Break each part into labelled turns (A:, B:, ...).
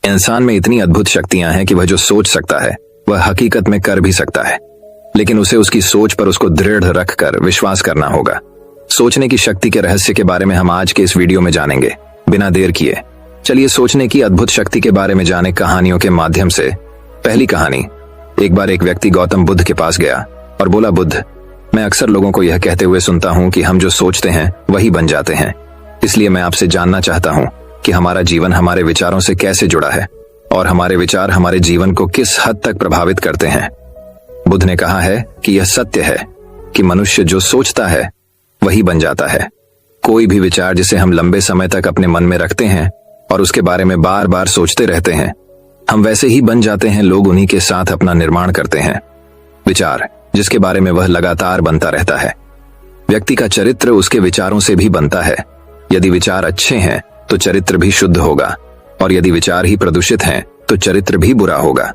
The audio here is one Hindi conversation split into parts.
A: इंसान में इतनी अद्भुत शक्तियां हैं कि वह जो सोच सकता है वह हकीकत में कर भी सकता है, लेकिन उसे उसकी सोच पर उसको दृढ़ रखकर विश्वास करना होगा। सोचने की शक्ति के रहस्य के बारे में हम आज के इस वीडियो में जानेंगे। बिना देर किए चलिए सोचने की अद्भुत शक्ति के बारे में जाने कहानियों के माध्यम से। पहली कहानी। एक बार एक व्यक्ति गौतम बुद्ध के पास गया और बोला, बुद्ध, मैं अक्सर लोगों को यह कहते हुए सुनता हूं कि हम जो सोचते हैं वही बन जाते हैं। इसलिए मैं आपसे जानना चाहता हूं कि हमारा जीवन हमारे विचारों से कैसे जुड़ा है और हमारे विचार हमारे जीवन को किस हद तक प्रभावित करते हैं। बुद्ध ने कहा है कि यह सत्य है कि मनुष्य जो सोचता है वही बन जाता है। कोई भी विचार जिसे हम लंबे समय तक अपने मन में रखते हैं और उसके बारे में बार बार सोचते रहते हैं, हम वैसे ही बन जाते हैं। लोग उन्हीं के साथ अपना निर्माण करते हैं। विचार जिसके बारे में वह लगातार बनता रहता है। व्यक्ति का चरित्र उसके विचारों से भी बनता है। यदि विचार अच्छे हैं तो चरित्र भी शुद्ध होगा, और यदि विचार ही प्रदूषित हैं तो चरित्र भी बुरा होगा।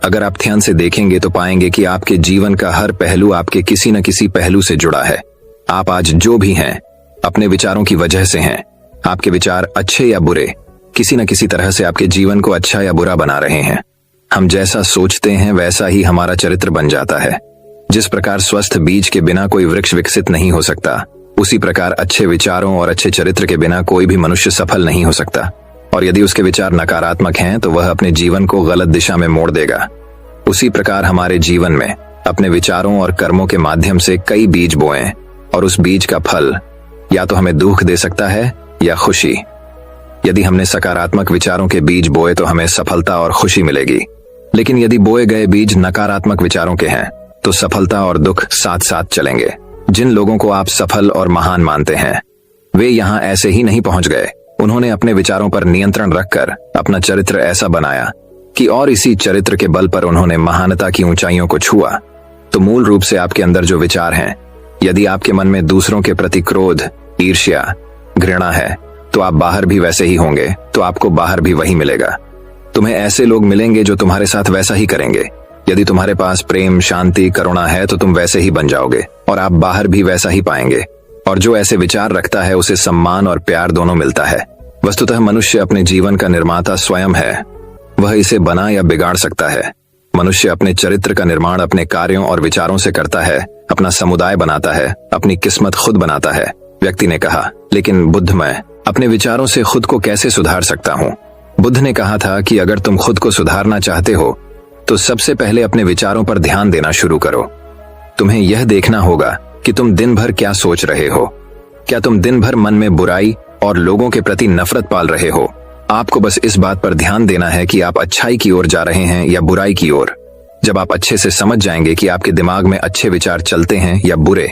A: अगर आप ध्यान से देखेंगे तो पाएंगे कि आपके जीवन का हर पहलू आपके किसी न किसी पहलू से जुड़ा है। आप आज जो भी हैं अपने विचारों की वजह से हैं। आपके विचार अच्छे या बुरे किसी न किसी तरह से आपके जीवन को अच्छा या बुरा बना रहे हैं। हम जैसा सोचते हैं वैसा ही हमारा चरित्र बन जाता है। जिस प्रकार स्वस्थ बीज के बिना कोई वृक्ष विकसित नहीं हो सकता, उसी प्रकार अच्छे विचारों और अच्छे चरित्र के बिना कोई भी मनुष्य सफल नहीं हो सकता। और यदि उसके विचार नकारात्मक हैं तो वह अपने जीवन को गलत दिशा में मोड़ देगा। उसी प्रकार हमारे जीवन में अपने विचारों और कर्मों के माध्यम से कई बीज बोएं, और उस बीज का फल या तो हमें दुख दे सकता है या खुशी। यदि हमने सकारात्मक विचारों के बीज बोए तो हमें सफलता और खुशी मिलेगी, लेकिन यदि बोए गए बीज नकारात्मक विचारों के हैं तो सफलता और दुख साथ साथ चलेंगे। जिन लोगों को आप सफल और महान मानते हैं वे यहाँ ऐसे ही नहीं पहुंच गए। उन्होंने अपने विचारों पर नियंत्रण रखकर अपना चरित्र ऐसा बनाया कि और इसी चरित्र के बल पर उन्होंने महानता की ऊंचाइयों को छुआ। तो मूल रूप से आपके अंदर जो विचार हैं, यदि आपके मन में दूसरों के प्रति क्रोध, ईर्ष्या, घृणा है तो आप बाहर भी वैसे ही होंगे, तो आपको बाहर भी वही मिलेगा। तुम्हें ऐसे लोग मिलेंगे जो तुम्हारे साथ वैसा ही करेंगे। यदि तुम्हारे पास प्रेम, शांति, करुणा है तो तुम वैसे ही बन जाओगे और आप बाहर भी वैसा ही पाएंगे। और जो ऐसे विचार रखता है उसे सम्मान और प्यार दोनों मिलता है। वस्तुतः मनुष्य अपने जीवन का निर्माता स्वयं है। वह इसे बना या बिगाड़ सकता है। मनुष्य अपने चरित्र का निर्माण अपने कार्यों और विचारों से करता है, अपना समुदाय बनाता है, अपनी किस्मत खुद बनाता है। व्यक्ति ने कहा, लेकिन बुद्ध, मैं अपने विचारों से खुद को कैसे सुधार सकता हूँ? बुद्ध ने कहा था कि अगर तुम खुद को सुधारना चाहते हो तो सबसे पहले अपने विचारों पर ध्यान देना शुरू करो। तुम्हें यह देखना होगा कि तुम दिन भर क्या सोच रहे हो। क्या तुम दिन भर मन में बुराई और लोगों के प्रति नफरत पाल रहे हो? आपको बस इस बात पर ध्यान देना है कि आप अच्छाई की ओर जा रहे हैं या बुराई की ओर। जब आप अच्छे से समझ जाएंगे कि आपके दिमाग में अच्छे विचार चलते हैं या बुरे,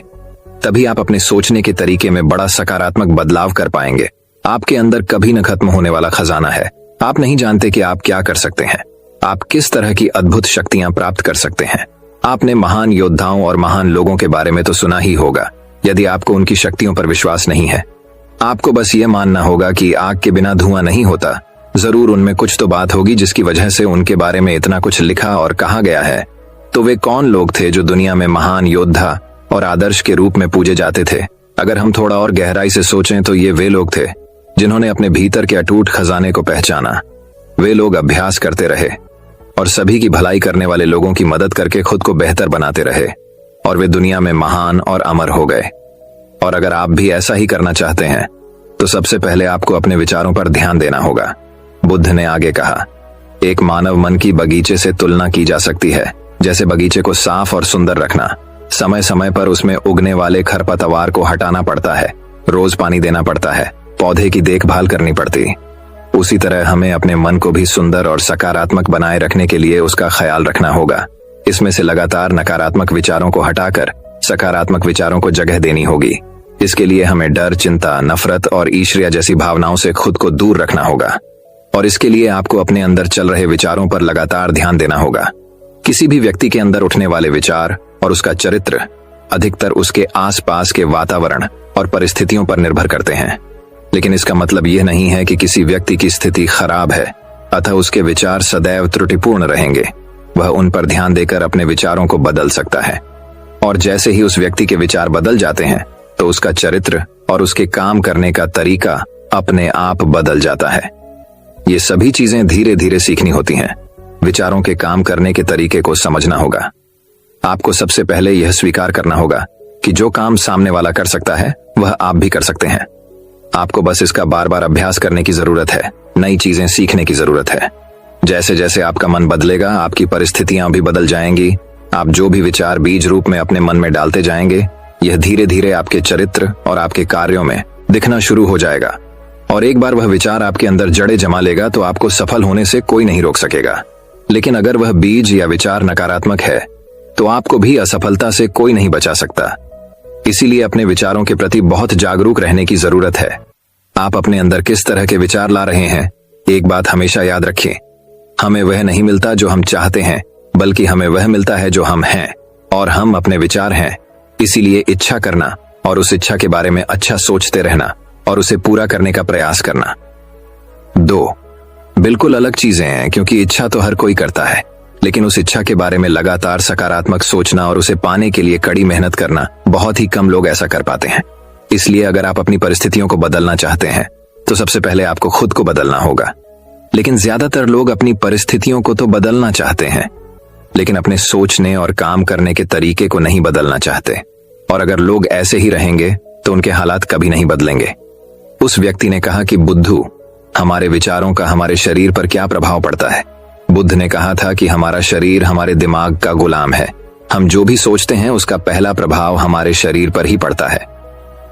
A: तभी आप अपने सोचने के तरीके में बड़ा सकारात्मक बदलाव कर पाएंगे। आपके अंदर कभी न खत्म होने वाला खजाना है। आप नहीं जानते कि आप क्या कर सकते हैं, आप किस तरह की अद्भुत शक्तियां प्राप्त कर सकते हैं। आपने महान योद्धाओं और महान लोगों के बारे में तो सुना ही होगा। यदि आपको उनकी शक्तियों पर विश्वास नहीं है, आपको बस ये मानना होगा कि आग के बिना धुआं नहीं होता। जरूर उनमें कुछ तो बात होगी जिसकी वजह से उनके बारे में इतना कुछ लिखा और कहा गया है। तो वे कौन लोग थे जो दुनिया में महान योद्धा और आदर्श के रूप में पूजे जाते थे? अगर हम थोड़ा और गहराई से सोचें तो ये वे लोग थे जिन्होंने अपने भीतर के अटूट खजाने को पहचाना। वे लोग अभ्यास करते रहे और सभी की भलाई करने वाले लोगों की मदद करके खुद को बेहतर बनाते रहे, और वे दुनिया में महान और अमर हो गए। और अगर आप भी ऐसा ही करना चाहते हैं तो सबसे पहले आपको अपने विचारों पर ध्यान देना होगा। बुद्ध ने आगे कहा, एक मानव मन की बगीचे से तुलना की जा सकती है। जैसे बगीचे को साफ और सुंदर रखना, समय समय पर उसमें उगने वाले खरपतवार को हटाना पड़ता है, रोज पानी देना पड़ता है, पौधे की देखभाल करनी पड़ती। उसी तरह हमें अपने मन को भी सुंदर और सकारात्मक बनाए रखने के लिए उसका ख्याल रखना होगा। इसमें से लगातार नकारात्मक विचारों को हटाकर सकारात्मक विचारों को जगह देनी होगी। इसके लिए हमें डर, चिंता, नफरत और ईर्ष्या जैसी भावनाओं से खुद को दूर रखना होगा। और इसके लिए आपको अपने अंदर चल रहे विचारों पर लगातार ध्यान देना होगा। किसी भी व्यक्ति के अंदर उठने वाले विचार और उसका चरित्र अधिकतर उसके आसपास के वातावरण और परिस्थितियों पर निर्भर करते हैं। लेकिन इसका मतलब यह नहीं है कि किसी व्यक्ति की स्थिति खराब है अतः उसके विचार सदैव त्रुटिपूर्ण रहेंगे। वह उन पर ध्यान देकर अपने विचारों को बदल सकता है, और जैसे ही उस व्यक्ति के विचार बदल जाते हैं तो उसका चरित्र और उसके काम करने का तरीका अपने आप बदल जाता है। ये सभी चीजें धीरे धीरे सीखनी होती हैं। विचारों के काम करने के तरीके को समझना होगा। आपको सबसे पहले यह स्वीकार करना होगा कि जो काम सामने वाला कर सकता है वह आप भी कर सकते हैं। आपको बस इसका बार बार अभ्यास करने की जरूरत है, नई चीजें सीखने की जरूरत है। जैसे जैसे आपका मन बदलेगा, आपकी परिस्थितियां भी बदल जाएंगी। आप जो भी विचार बीज रूप में अपने मन में डालते जाएंगे, यह धीरे धीरे आपके चरित्र और आपके कार्यों में दिखना शुरू हो जाएगा। और एक बार वह विचार आपके अंदर जड़ें जमा लेगा तो आपको सफल होने से कोई नहीं रोक सकेगा। लेकिन अगर वह बीज या विचार नकारात्मक है तो आपको भी असफलता से कोई नहीं बचा सकता। इसीलिए अपने विचारों के प्रति बहुत जागरूक रहने की जरूरत है। आप अपने अंदर किस तरह के विचार ला रहे हैं, एक बात हमेशा याद रखें, हमें वह नहीं मिलता जो हम चाहते हैं, बल्कि हमें वह मिलता है जो हम हैं, और हम अपने विचार हैं। इसीलिए इच्छा करना और उस इच्छा के बारे में अच्छा सोचते रहना और उसे पूरा करने का प्रयास करना 2 बिल्कुल अलग चीजें हैं, क्योंकि इच्छा तो हर कोई करता है, लेकिन उस इच्छा के बारे में लगातार सकारात्मक सोचना और उसे पाने के लिए कड़ी मेहनत करना बहुत ही कम लोग ऐसा कर पाते हैं। इसलिए अगर आप अपनी परिस्थितियों को बदलना चाहते हैं तो सबसे पहले आपको खुद को बदलना होगा। लेकिन ज्यादातर लोग अपनी परिस्थितियों को तो बदलना चाहते हैं, लेकिन अपने सोचने और काम करने के तरीके को नहीं बदलना चाहते। और अगर लोग ऐसे ही रहेंगे तो उनके हालात कभी नहीं बदलेंगे। उस व्यक्ति ने कहा कि बुद्धू, हमारे विचारों का हमारे शरीर पर क्या प्रभाव पड़ता है। बुद्ध ने कहा था कि हमारा शरीर हमारे दिमाग का गुलाम है। हम जो भी सोचते हैं उसका पहला प्रभाव हमारे शरीर पर ही पड़ता है।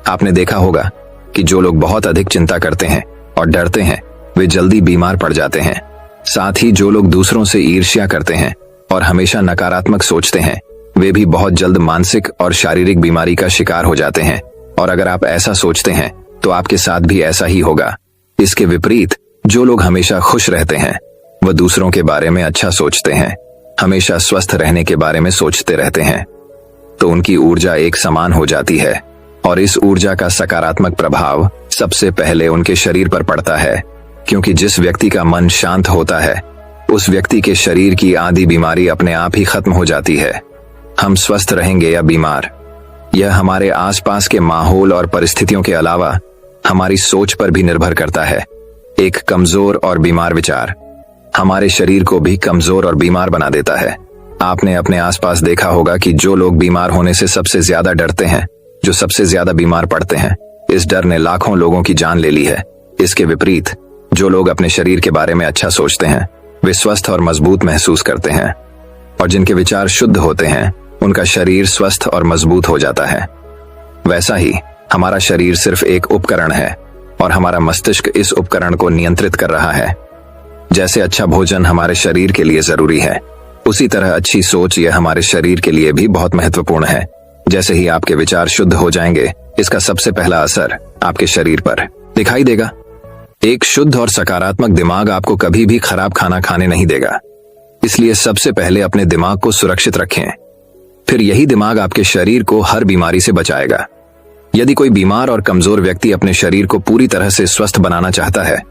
A: आपने देखा होगा कि जो लोग बहुत अधिक चिंता करते हैं और डरते हैं वे जल्दी बीमार पड़ जाते हैं। साथ ही जो लोग दूसरों से ईर्ष्या करते हैं और हमेशा नकारात्मक सोचते हैं वे भी बहुत जल्द मानसिक और शारीरिक बीमारी का शिकार हो जाते हैं। और अगर आप ऐसा सोचते हैं तो आपके साथ भी ऐसा ही होगा। इसके विपरीत जो लोग हमेशा खुश रहते हैं वह दूसरों के बारे में अच्छा सोचते हैं, हमेशा स्वस्थ रहने के बारे में सोचते रहते हैं, तो उनकी ऊर्जा एक समान हो जाती है और इस ऊर्जा का सकारात्मक प्रभाव सबसे पहले उनके शरीर पर पड़ता है। क्योंकि जिस व्यक्ति का मन शांत होता है उस व्यक्ति के शरीर की आधी बीमारी अपने आप ही खत्म हो जाती है। हम स्वस्थ रहेंगे या बीमार, यह हमारे आसपास के माहौल और परिस्थितियों के अलावा हमारी सोच पर भी निर्भर करता है। एक कमजोर और बीमार विचार हमारे शरीर को भी कमजोर और बीमार बना देता है। आपने अपने आसपास देखा होगा कि जो लोग बीमार होने से सबसे ज्यादा डरते हैं, जो सबसे ज्यादा बीमार पड़ते हैं, इस डर ने लाखों लोगों की जान ले ली है। इसके विपरीत जो लोग अपने शरीर के बारे में अच्छा सोचते हैं वे स्वस्थ और मजबूत महसूस करते हैं, और जिनके विचार शुद्ध होते हैं उनका शरीर स्वस्थ और मजबूत हो जाता है। वैसा ही हमारा शरीर सिर्फ एक उपकरण है और हमारा मस्तिष्क इस उपकरण को नियंत्रित कर रहा है। जैसे अच्छा भोजन हमारे शरीर के लिए जरूरी है, उसी तरह अच्छी सोच यह हमारे शरीर के लिए भी बहुत महत्वपूर्ण है। जैसे ही आपके विचार शुद्ध हो जाएंगे, इसका सबसे पहला असर आपके शरीर पर दिखाई देगा। एक शुद्ध और सकारात्मक दिमाग आपको कभी भी खराब खाना खाने नहीं देगा। इसलिए सबसे पहले अपने दिमाग को सुरक्षित रखें, फिर यही दिमाग आपके शरीर को हर बीमारी से बचाएगा। यदि कोई बीमार और कमजोर व्यक्ति अपने शरीर को पूरी तरह से स्वस्थ बनाना चाहता है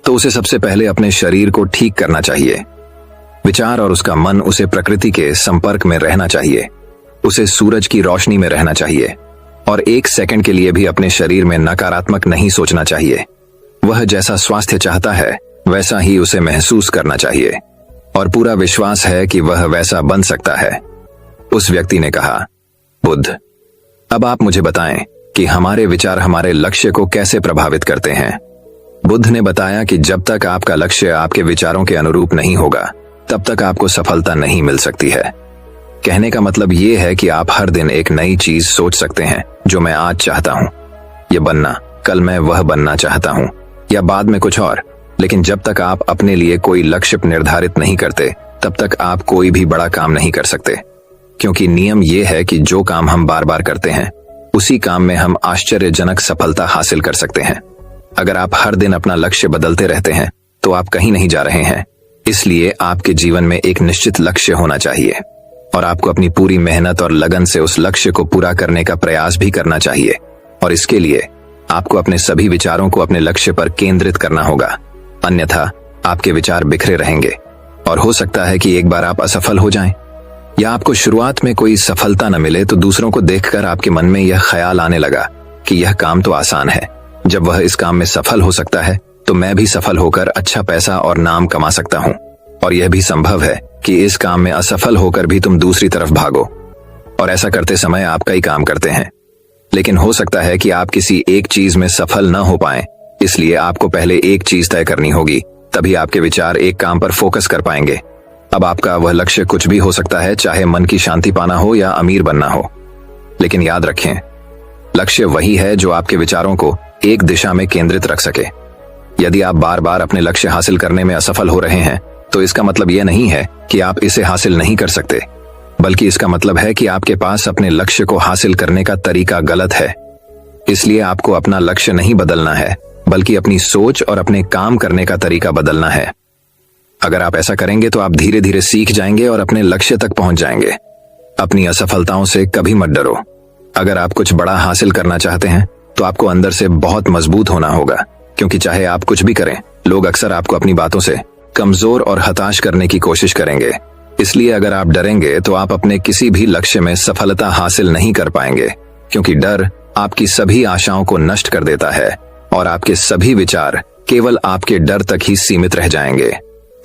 A: तो उसे सबसे पहले अपने शरीर को ठीक करना चाहिए। विचार और उसका मन उसे प्रकृति के संपर्क में रहना चाहिए, उसे सूरज की रोशनी में रहना चाहिए और 1 सेकंड के लिए भी अपने शरीर में नकारात्मक नहीं सोचना चाहिए। वह जैसा स्वास्थ्य चाहता है वैसा ही उसे महसूस करना चाहिए और पूरा विश्वास है कि वह वैसा बन सकता है। उस व्यक्ति ने कहा, बुद्ध, अब आप मुझे बताएं कि हमारे विचार हमारे लक्ष्य को कैसे प्रभावित करते हैं। बुद्ध ने बताया कि जब तक आपका लक्ष्य आपके विचारों के अनुरूप नहीं होगा तब तक आपको सफलता नहीं मिल सकती है। कहने का मतलब यह है कि आप हर दिन एक नई चीज सोच सकते हैं, जो मैं आज चाहता हूं यह बनना, कल मैं वह बनना चाहता हूं या बाद में कुछ और। लेकिन जब तक आप अपने लिए कोई लक्ष्य निर्धारित नहीं करते तब तक आप कोई भी बड़ा काम नहीं कर सकते, क्योंकि नियम यह है कि जो काम हम बार बार करते हैं उसी काम में हम आश्चर्यजनक सफलता हासिल कर सकते हैं। अगर आप हर दिन अपना लक्ष्य बदलते रहते हैं तो आप कहीं नहीं जा रहे हैं। इसलिए आपके जीवन में एक निश्चित लक्ष्य होना चाहिए और आपको अपनी पूरी मेहनत और लगन से उस लक्ष्य को पूरा करने का प्रयास भी करना चाहिए। और इसके लिए आपको अपने सभी विचारों को अपने लक्ष्य पर केंद्रित करना होगा, अन्यथा आपके विचार बिखरे रहेंगे और हो सकता है कि एक बार आप असफल हो जाएं या आपको शुरुआत में कोई सफलता न मिले तो दूसरों को देखकर आपके मन में यह ख्याल आने लगा कि यह काम तो आसान है। जब वह इस काम में सफल हो सकता है तो मैं भी सफल होकर अच्छा पैसा और नाम कमा सकता हूँ। और यह भी संभव है कि इस काम में असफल होकर भी तुम दूसरी तरफ भागो और ऐसा करते समय आप कई काम करते हैं, लेकिन हो सकता है कि आप किसी एक चीज में सफल न हो पाएं। इसलिए आपको पहले एक चीज तय करनी होगी, तभी आपके विचार एक काम पर फोकस कर पाएंगे। अब आपका वह लक्ष्य कुछ भी हो सकता है, चाहे मन की शांति पाना हो या अमीर बनना हो, लेकिन याद रखें, लक्ष्य वही है जो आपके विचारों को एक दिशा में केंद्रित रख सके। यदि आप बार बार अपने लक्ष्य हासिल करने में असफल हो रहे हैं, तो इसका मतलब यह नहीं है कि आप इसे हासिल नहीं कर सकते, बल्कि इसका मतलब है कि आपके पास अपने लक्ष्य को हासिल करने का तरीका गलत है। इसलिए आपको अपना लक्ष्य नहीं बदलना है, बल्कि अपनी सोच और अपने काम करने का तरीका बदलना है। अगर आप ऐसा करेंगे तो आप धीरे धीरे सीख जाएंगे और अपने लक्ष्य तक पहुंच जाएंगे। अपनी असफलताओं से कभी मत डरो। अगर आप कुछ बड़ा हासिल करना चाहते हैं तो आपको अंदर से बहुत मजबूत होना होगा, क्योंकि चाहे आप कुछ भी करें, लोग अक्सर आपको अपनी बातों से कमजोर और हताश करने की कोशिश करेंगे। इसलिए अगर आप डरेंगे तो आप अपने किसी भी लक्ष्य में सफलता हासिल नहीं कर पाएंगे, क्योंकि डर आपकी सभी आशाओं को नष्ट कर देता है और आपके सभी विचार केवल आपके डर तक ही सीमित रह जाएंगे।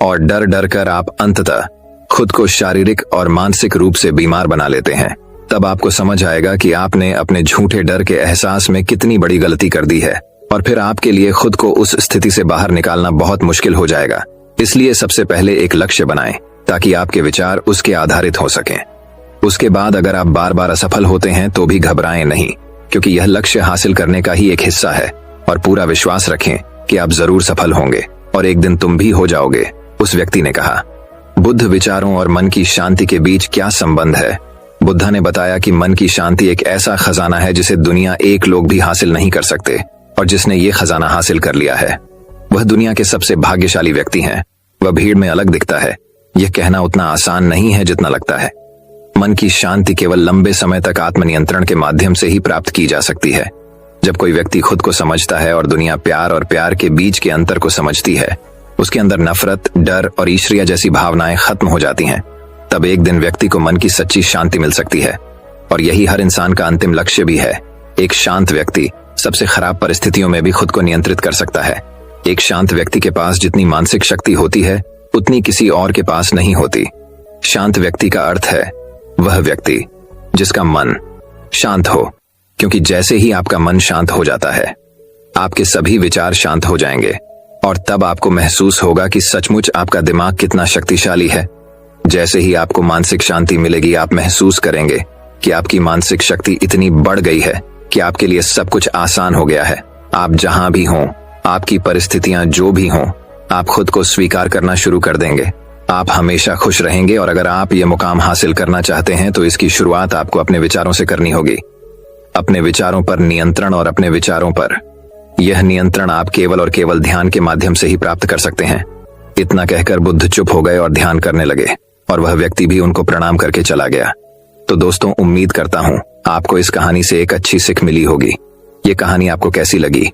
A: और डर डर कर आप अंततः खुद को शारीरिक और मानसिक रूप से बीमार बना लेते हैं। तब आपको समझ आएगा कि आपने अपने झूठे डर के एहसास में कितनी बड़ी गलती कर दी है, और फिर आपके लिए खुद को उस स्थिति से बाहर निकालना बहुत मुश्किल हो जाएगा। इसलिए सबसे पहले एक लक्ष्य बनाएं, ताकि आपके विचार उसके आधारित हो सकें। उसके बाद अगर आप बार बार असफल होते हैं तो भी घबराएं नहीं, क्योंकि यह लक्ष्य हासिल करने का ही एक हिस्सा है। और पूरा विश्वास रखें कि आप जरूर सफल होंगे और एक दिन तुम भी हो जाओगे। उस व्यक्ति ने कहा, बुद्ध विचारों और मन की शांति के बीच क्या संबंध है? बुद्धा ने बताया कि मन की शांति एक ऐसा खजाना है जिसे दुनिया एक लोग भी हासिल नहीं कर सकते, और जिसने ये खजाना हासिल कर लिया है वह दुनिया के सबसे भाग्यशाली व्यक्ति हैं। वह भीड़ में अलग दिखता है, यह कहना उतना आसान नहीं है जितना लगता है। मन की शांति केवल लंबे समय तक आत्मनियंत्रण के माध्यम से ही प्राप्त की जा सकती है। जब कोई व्यक्ति खुद को समझता है और दुनिया प्यार और प्यार के बीच के अंतर को समझती है, उसके अंदर नफरत, डर और ईर्ष्या जैसी भावनाएं खत्म हो जाती हैं। तब एक दिन व्यक्ति को मन की सच्ची शांति मिल सकती है, और यही हर इंसान का अंतिम लक्ष्य भी है। एक शांत व्यक्ति सबसे खराब परिस्थितियों में भी खुद को नियंत्रित कर सकता है। एक शांत व्यक्ति के पास जितनी मानसिक शक्ति होती है, उतनी किसी और के पास नहीं होती। शांत व्यक्ति का अर्थ है वह व्यक्ति जिसका मन शांत हो, क्योंकि जैसे ही आपका मन शांत हो जाता है, आपके सभी विचार शांत हो जाएंगे, और तब आपको महसूस होगा कि सचमुच आपका दिमाग कितना शक्तिशाली है। जैसे ही आपको मानसिक शांति मिलेगी, आप महसूस करेंगे कि आपकी मानसिक शक्ति इतनी बढ़ गई है कि आपके लिए सब कुछ आसान हो गया है। आप जहां भी हों, आपकी परिस्थितियां जो भी हों, आप खुद को स्वीकार करना शुरू कर देंगे। आप हमेशा खुश रहेंगे, और अगर आप ये मुकाम हासिल करना चाहते हैं तो इसकी शुरुआत आपको अपने विचारों से करनी होगी। अपने विचारों पर नियंत्रण, और अपने विचारों पर यह नियंत्रण आप केवल और केवल ध्यान के माध्यम से ही प्राप्त कर सकते हैं। इतना कहकर बुद्ध चुप हो गए और ध्यान करने लगे, और वह व्यक्ति भी उनको प्रणाम करके चला गया। तो दोस्तों, उम्मीद करता हूं आपको इस कहानी से एक अच्छी सीख मिली होगी। ये कहानी आपको कैसी लगी,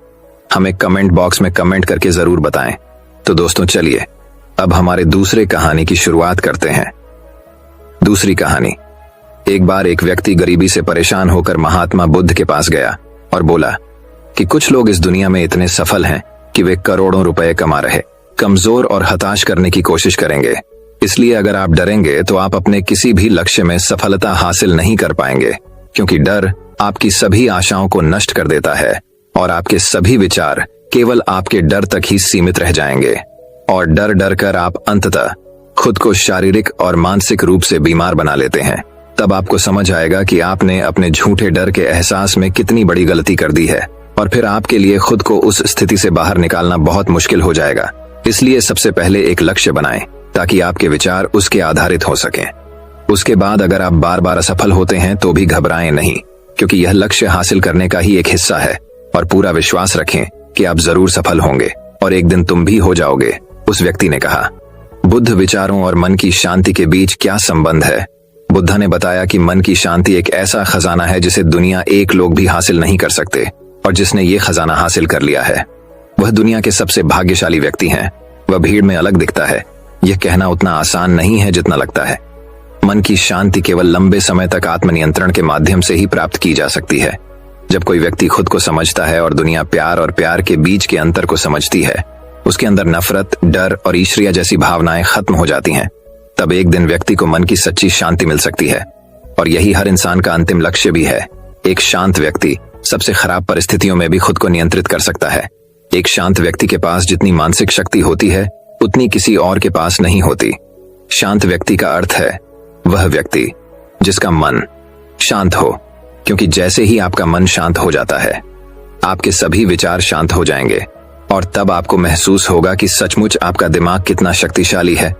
A: हमें कमेंट बॉक्स में कमेंट करके जरूर बताएं। तो दोस्तों, चलिए अब हमारे दूसरे कहानी की शुरुआत करते हैं। दूसरी कहानी। एक बार एक व्यक्ति गरीबी से परेशान होकर महात्मा बुद्ध के पास गया और बोला कि कुछ लोग इस दुनिया में इतने सफल हैं कि वे करोड़ों रुपए कमा रहे, कमजोर और हताश करने की कोशिश करेंगे। इसलिए अगर आप डरेंगे तो आप अपने किसी भी लक्ष्य में सफलता हासिल नहीं कर पाएंगे, क्योंकि डर आपकी सभी आशाओं को नष्ट कर देता है, और आपके सभी विचार केवल आपके डर तक ही सीमित रह जाएंगे। और डर डर कर आप अंततः खुद को शारीरिक और मानसिक रूप से बीमार बना लेते हैं। तब आपको समझ आएगा कि आपने अपने झूठे डर के एहसास में कितनी बड़ी गलती कर दी है, और फिर आपके लिए खुद को उस स्थिति से बाहर निकालना बहुत मुश्किल हो जाएगा। इसलिए सबसे पहले एक लक्ष्य बनाएं, ताकि आपके विचार उसके आधारित हो सकें। उसके बाद अगर आप बार बार असफल होते हैं तो भी घबराएं नहीं, क्योंकि यह लक्ष्य हासिल करने का ही एक हिस्सा है। और पूरा विश्वास रखें कि आप जरूर सफल होंगे, और एक दिन तुम भी हो जाओगे। उस व्यक्ति ने कहा, बुद्ध विचारों और मन की शांति के बीच क्या संबंध है? बुद्धा ने बताया कि मन की शांति एक ऐसा खजाना है जिसे दुनिया एक लोग भी हासिल नहीं कर सकते, और जिसने ये खजाना हासिल कर लिया है वह दुनिया के सबसे भाग्यशाली व्यक्ति हैं। वह भीड़ में अलग दिखता है, यह कहना उतना आसान नहीं है जितना लगता है। मन की शांति केवल लंबे समय तक आत्मनियंत्रण के माध्यम से ही प्राप्त की जा सकती है। जब कोई व्यक्ति खुद को समझता है और दुनिया प्यार और प्यार के बीच के अंतर को समझती है, उसके अंदर नफरत, डर और ईर्ष्या जैसी भावनाएं खत्म हो जाती हैं। तब एक दिन व्यक्ति को मन की सच्ची शांति मिल सकती है। और यही हर इंसान का अंतिम लक्ष्य भी है। एक शांत व्यक्ति सबसे खराब परिस्थितियों में भी खुद को नियंत्रित कर सकता है। एक शांत व्यक्ति के पास जितनी मानसिक शक्ति होती है उतनी किसी और के पास नहीं होती। शांत व्यक्ति का अर्थ है वह व्यक्ति जिसका मन शांत हो, क्योंकि जैसे ही आपका मन शांत हो जाता है आपके सभी विचार शांत हो जाएंगे और तब आपको महसूस होगा कि सचमुच आपका दिमाग कितना शक्तिशाली है।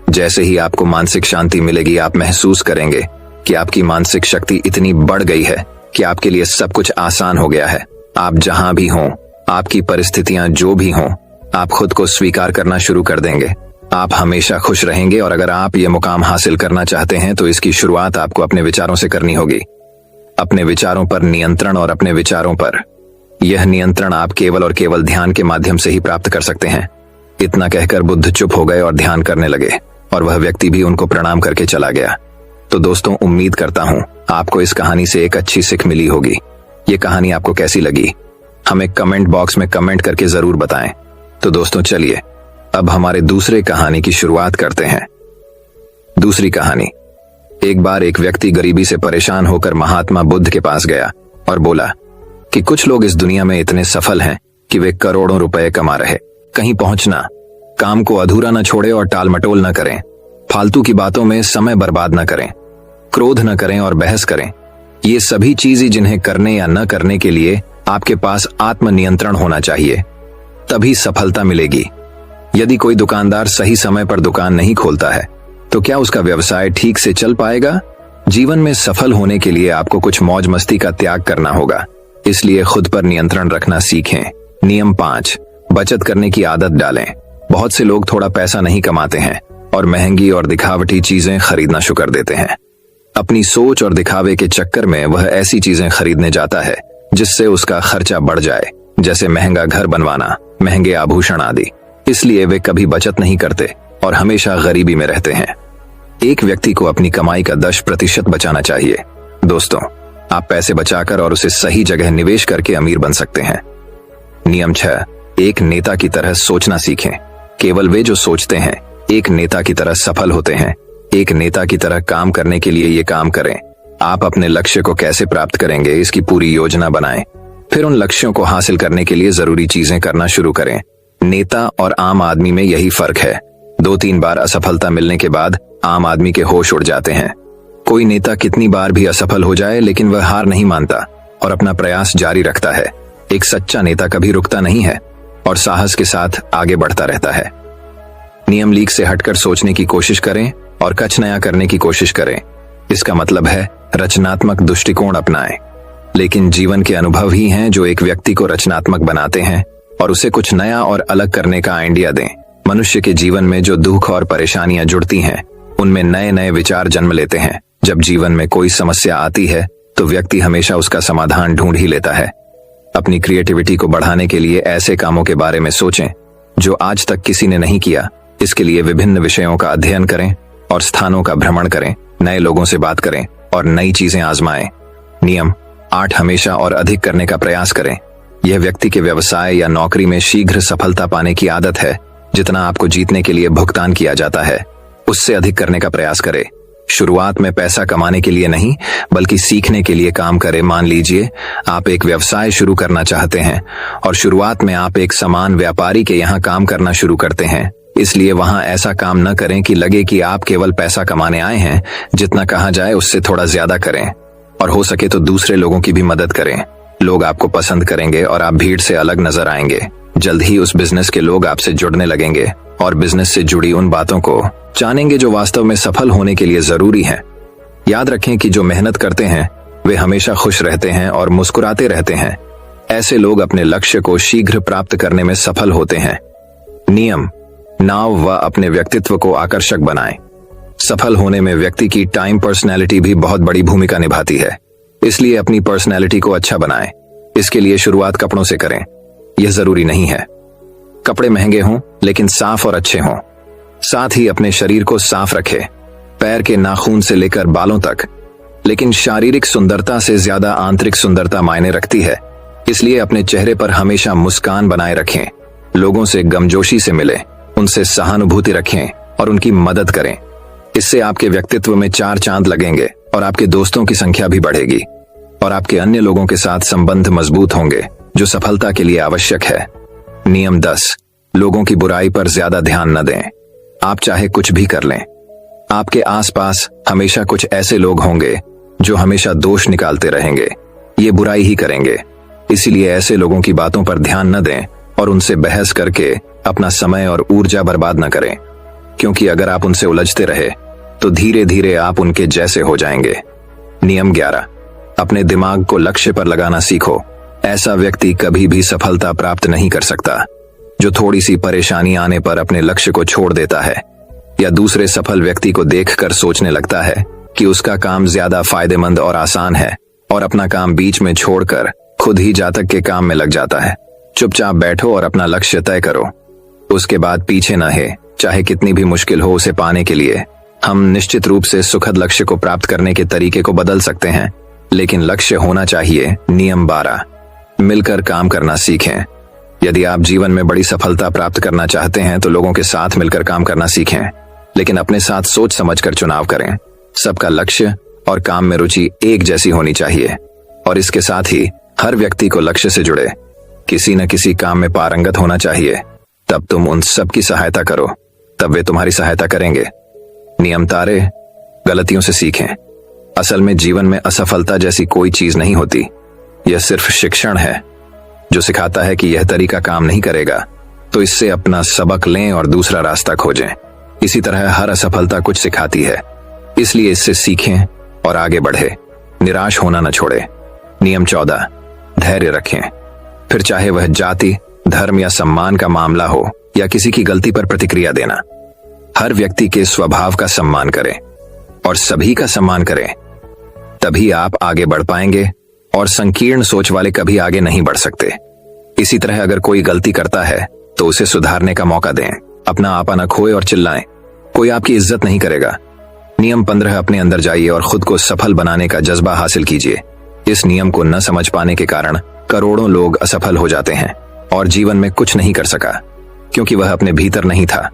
A: जैसे ही आपको मानसिक शांति मिलेगी आप महसूस करेंगे कि आपकी मानसिक शक्ति इतनी बढ़ गई है कि आपके लिए सब कुछ आसान हो गया है। आप जहां भी हों, आपकी परिस्थितियां जो भी हों, आप खुद को स्वीकार करना शुरू कर देंगे। आप हमेशा खुश रहेंगे। और अगर आप ये मुकाम हासिल करना चाहते हैं तो इसकी शुरुआत आपको अपने विचारों से करनी होगी। अपने विचारों पर नियंत्रण। और अपने विचारों पर यह नियंत्रण आप केवल और केवल ध्यान के माध्यम से ही प्राप्त कर सकते हैं। इतना कहकर बुद्ध चुप हो गए और ध्यान करने लगे और वह व्यक्ति भी उनको प्रणाम करके चला गया। तो दोस्तों, उम्मीद करता हूं आपको इस कहानी से एक अच्छी सीख मिली होगी। ये कहानी आपको कैसी लगी हमें कमेंट बॉक्स में कमेंट करके जरूर बताएं। तो दोस्तों चलिए अब हमारे दूसरे कहानी की शुरुआत करते हैं। दूसरी कहानी। एक बार एक व्यक्ति गरीबी से परेशान होकर महात्मा बुद्ध के पास गया और बोला कि कुछ लोग इस दुनिया में इतने सफल हैं कि वे करोड़ों रुपए कमा रहे, कहीं पहुंचना, काम को अधूरा न छोड़े और टाल मटोल न करें, फालतू की बातों में समय बर्बाद न करें, क्रोध न करें और बहस करें। ये सभी चीजें जिन्हें करने या न करने के लिए आपके पास आत्मनियंत्रण होना चाहिए, तभी सफलता मिलेगी। यदि कोई दुकानदार सही समय पर दुकान नहीं खोलता है तो क्या उसका व्यवसाय ठीक से चल पाएगा? जीवन में सफल होने के लिए आपको कुछ मौज मस्ती का त्याग करना होगा, इसलिए खुद पर नियंत्रण रखना सीखें। नियम 5, बचत करने की आदत डालें। बहुत से लोग थोड़ा पैसा नहीं कमाते हैं और महंगी और दिखावटी चीजें खरीदना शुरू कर देते हैं। अपनी सोच और दिखावे के चक्कर में वह ऐसी चीजें खरीदने जाता है जिससे उसका खर्चा बढ़ जाए, जैसे महंगा घर बनवाना, महंगे आभूषण आदि। इसलिए वे कभी बचत नहीं करते और हमेशा गरीबी में रहते हैं। एक व्यक्ति को अपनी कमाई का 10% बचाना चाहिए। दोस्तों, आप पैसे बचाकर और उसे सही जगह निवेश करके अमीर बन सकते हैं। नियम 6, एक नेता की तरह सोचना सीखें। केवल वे जो सोचते हैं एक नेता की तरह सफल होते हैं। एक नेता की तरह काम करने के लिए ये काम करें। आप अपने लक्ष्य को कैसे प्राप्त करेंगे इसकी पूरी योजना बनाएं, फिर उन लक्ष्यों को हासिल करने के लिए जरूरी चीजें करना शुरू करें। नेता और आम आदमी में यही फर्क है। 2-3 बार असफलता मिलने के बाद आम आदमी के होश उड़ जाते हैं। कोई नेता कितनी बार भी असफल हो जाए लेकिन वह हार नहीं मानता और अपना प्रयास जारी रखता है। एक सच्चा नेता कभी रुकता नहीं है और साहस के साथ आगे बढ़ता रहता है। नियम लीक से हटकर सोचने की कोशिश करें और कुछ नया करने की कोशिश करें। इसका मतलब है रचनात्मक दृष्टिकोण अपनाएं। लेकिन जीवन के अनुभव ही हैं जो एक व्यक्ति को रचनात्मक बनाते हैं और उसे कुछ नया और अलग करने का आइडिया दें। मनुष्य के जीवन में जो दुख और परेशानियां जुड़ती हैं उनमें नए नए विचार जन्म लेते हैं। जब जीवन में कोई समस्या आती है तो व्यक्ति हमेशा उसका समाधान ढूंढ ही लेता है। अपनी क्रिएटिविटी को बढ़ाने के लिए ऐसे कामों के बारे में सोचें जो आज तक किसी ने नहीं किया। इसके लिए विभिन्न विषयों का अध्ययन करें और स्थानों का भ्रमण करें, नए लोगों से बात करें और नई चीजें आजमाएं। नियम 8, हमेशा और अधिक करने का प्रयास करें। यह व्यक्ति के व्यवसाय या नौकरी में शीघ्र सफलता पाने की आदत है। जितना आपको जीतने के लिए भुगतान किया जाता है उससे अधिक करने का प्रयास करें। शुरुआत में पैसा कमाने के लिए नहीं बल्कि सीखने के लिए काम करें। मान लीजिए आप एक व्यवसाय शुरू करना चाहते हैं और शुरुआत में आप एक सामान व्यापारी के यहाँ काम करना शुरू करते हैं। इसलिए वहां ऐसा काम न करें कि लगे कि आप केवल पैसा कमाने आए हैं। जितना कहा जाए उससे थोड़ा ज्यादा करें और हो सके तो दूसरे लोगों की भी मदद करें। लोग आपको पसंद करेंगे और आप भीड़ से अलग नजर आएंगे। जल्द ही उस बिजनेस के लोग आपसे जुड़ने लगेंगे और बिजनेस से जुड़ी उन बातों को जानेंगे जो वास्तव में सफल होने के लिए जरूरी हैं। याद रखें कि जो मेहनत करते हैं वे हमेशा खुश रहते हैं और मुस्कुराते रहते हैं। ऐसे लोग अपने लक्ष्य को शीघ्र प्राप्त करने में सफल होते हैं। नियम 9, व अपने व्यक्तित्व को आकर्षक बनाएं। सफल होने में व्यक्ति की टाइम पर्सनैलिटी भी बहुत बड़ी भूमिका निभाती है। इसलिए अपनी पर्सनैलिटी को अच्छा बनाएं। इसके लिए शुरुआत कपड़ों से करें। यह जरूरी नहीं है कपड़े महंगे हों, लेकिन साफ और अच्छे हों। साथ ही अपने शरीर को साफ रखें, पैर के नाखून से लेकर बालों तक। लेकिन शारीरिक सुंदरता से ज्यादा आंतरिक सुंदरता मायने रखती है। इसलिए अपने चेहरे पर हमेशा मुस्कान बनाए रखें। लोगों से गमजोशी से मिलें, उनसे सहानुभूति रखें और उनकी मदद करें। इससे आपके व्यक्तित्व में 4 चांद लगेंगे और आपके दोस्तों की संख्या भी बढ़ेगी और आपके अन्य लोगों के साथ संबंध मजबूत होंगे, जो सफलता के लिए आवश्यक है। नियम 10, लोगों की बुराई पर ज्यादा ध्यान न दें। आप चाहे कुछ भी कर लें, आपके आसपास हमेशा कुछ ऐसे लोग होंगे जो हमेशा दोष निकालते रहेंगे, ये बुराई ही करेंगे। इसीलिए ऐसे लोगों की बातों पर ध्यान न दें और उनसे बहस करके अपना समय और ऊर्जा बर्बाद न करें, क्योंकि अगर आप उनसे उलझते रहे तो धीरे धीरे आप उनके जैसे हो जाएंगे। नियम 11, अपने दिमाग को लक्ष्य पर लगाना सीखो। ऐसा व्यक्ति कभी भी सफलता प्राप्त नहीं कर सकता जो थोड़ी सी परेशानी आने पर अपने लक्ष्य को छोड़ देता है या दूसरे सफल व्यक्ति को देखकर सोचने लगता है कि उसका काम ज्यादा फायदेमंद और आसान है और अपना काम बीच में छोड़कर खुद ही जातक के काम में लग जाता है। चुपचाप बैठो और अपना लक्ष्य तय करो, उसके बाद पीछे न है, चाहे कितनी भी मुश्किल हो उसे पाने के लिए। हम निश्चित रूप से सुखद लक्ष्य को प्राप्त करने के तरीके को बदल सकते हैं, लेकिन लक्ष्य होना चाहिए। नियम 12, मिलकर काम करना सीखें। यदि आप जीवन में बड़ी सफलता प्राप्त करना चाहते हैं तो लोगों के साथ मिलकर काम करना सीखें, लेकिन अपने साथ सोच समझकर चुनाव करें। सबका लक्ष्य और काम में रुचि एक जैसी होनी चाहिए और इसके साथ ही हर व्यक्ति को लक्ष्य से जुड़े किसी न किसी काम में पारंगत होना चाहिए। तब तुम उन सब की सहायता करो, तब वे तुम्हारी सहायता करेंगे। नियम तारे, गलतियों से सीखें। असल में जीवन में असफलता जैसी कोई चीज नहीं होती, यह सिर्फ शिक्षण है जो सिखाता है कि यह तरीका काम नहीं करेगा, तो इससे अपना सबक लें और दूसरा रास्ता खोजें। इसी तरह हर असफलता कुछ सिखाती है, इसलिए इससे सीखें और आगे बढ़े, निराश होना न छोड़े। नियम 14, धैर्य रखें। फिर चाहे वह जाति, धर्म या सम्मान का मामला हो या किसी की गलती पर प्रतिक्रिया देना, हर व्यक्ति के स्वभाव का सम्मान करें और सभी का सम्मान करें, तभी आप आगे बढ़ पाएंगे और संकीर्ण सोच वाले कभी आगे नहीं बढ़ सकते। इसी तरह अगर कोई गलती करता है तो उसे सुधारने का मौका दें, अपना आपा न खोए और चिल्लाएं, कोई आपकी इज्जत नहीं करेगा। नियम 15, अपने अंदर जाइए और खुद को सफल बनाने का जज्बा हासिल कीजिए। इस नियम को न समझ पाने के कारण करोड़ों लोग असफल हो जाते हैं और जीवन में कुछ नहीं कर सका, क्योंकि वह अपने भीतर नहीं था।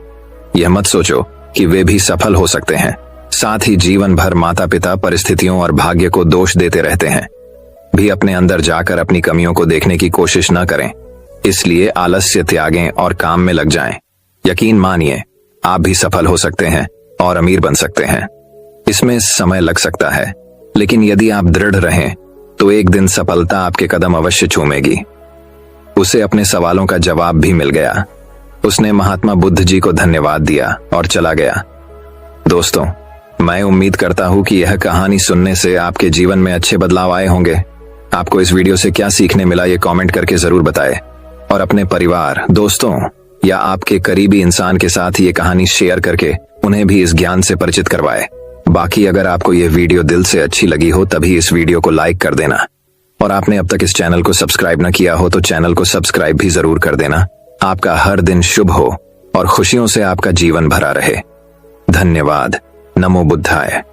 A: यह मत सोचो कि वे भी सफल हो सकते हैं। साथ ही जीवन भर माता पिता, परिस्थितियों और भाग्य को दोष देते रहते हैं भी अपने अंदर जाकर अपनी कमियों को देखने की कोशिश न करें। इसलिए आलस्य त्यागें और काम में लग जाएं। यकीन मानिए, आप भी सफल हो सकते हैं और अमीर बन सकते हैं। इसमें समय लग सकता है, लेकिन यदि आप दृढ़ रहें तो एक दिन सफलता आपके कदम अवश्य चूमेगी। उसे अपने सवालों का जवाब भी मिल गया। उसने महात्मा बुद्ध जी को धन्यवाद दिया और चला गया। दोस्तों, मैं उम्मीद करता हूं कि यह कहानी सुनने से आपके जीवन में अच्छे बदलाव आए होंगे। आपको इस वीडियो से क्या सीखने मिला ये कमेंट करके जरूर बताएं और अपने परिवार, दोस्तों या आपके करीबी इंसान के साथ ये कहानी शेयर करके उन्हें भी इस ज्ञान से परिचित करवाएं। बाकी अगर आपको ये वीडियो दिल से अच्छी लगी हो तभी इस वीडियो को लाइक कर देना और आपने अब तक इस चैनल को सब्सक्राइब न किया हो तो चैनल को सब्सक्राइब भी जरूर कर देना। आपका हर दिन शुभ हो और खुशियों से आपका जीवन भरा रहे। धन्यवाद। नमो बुद्धाय।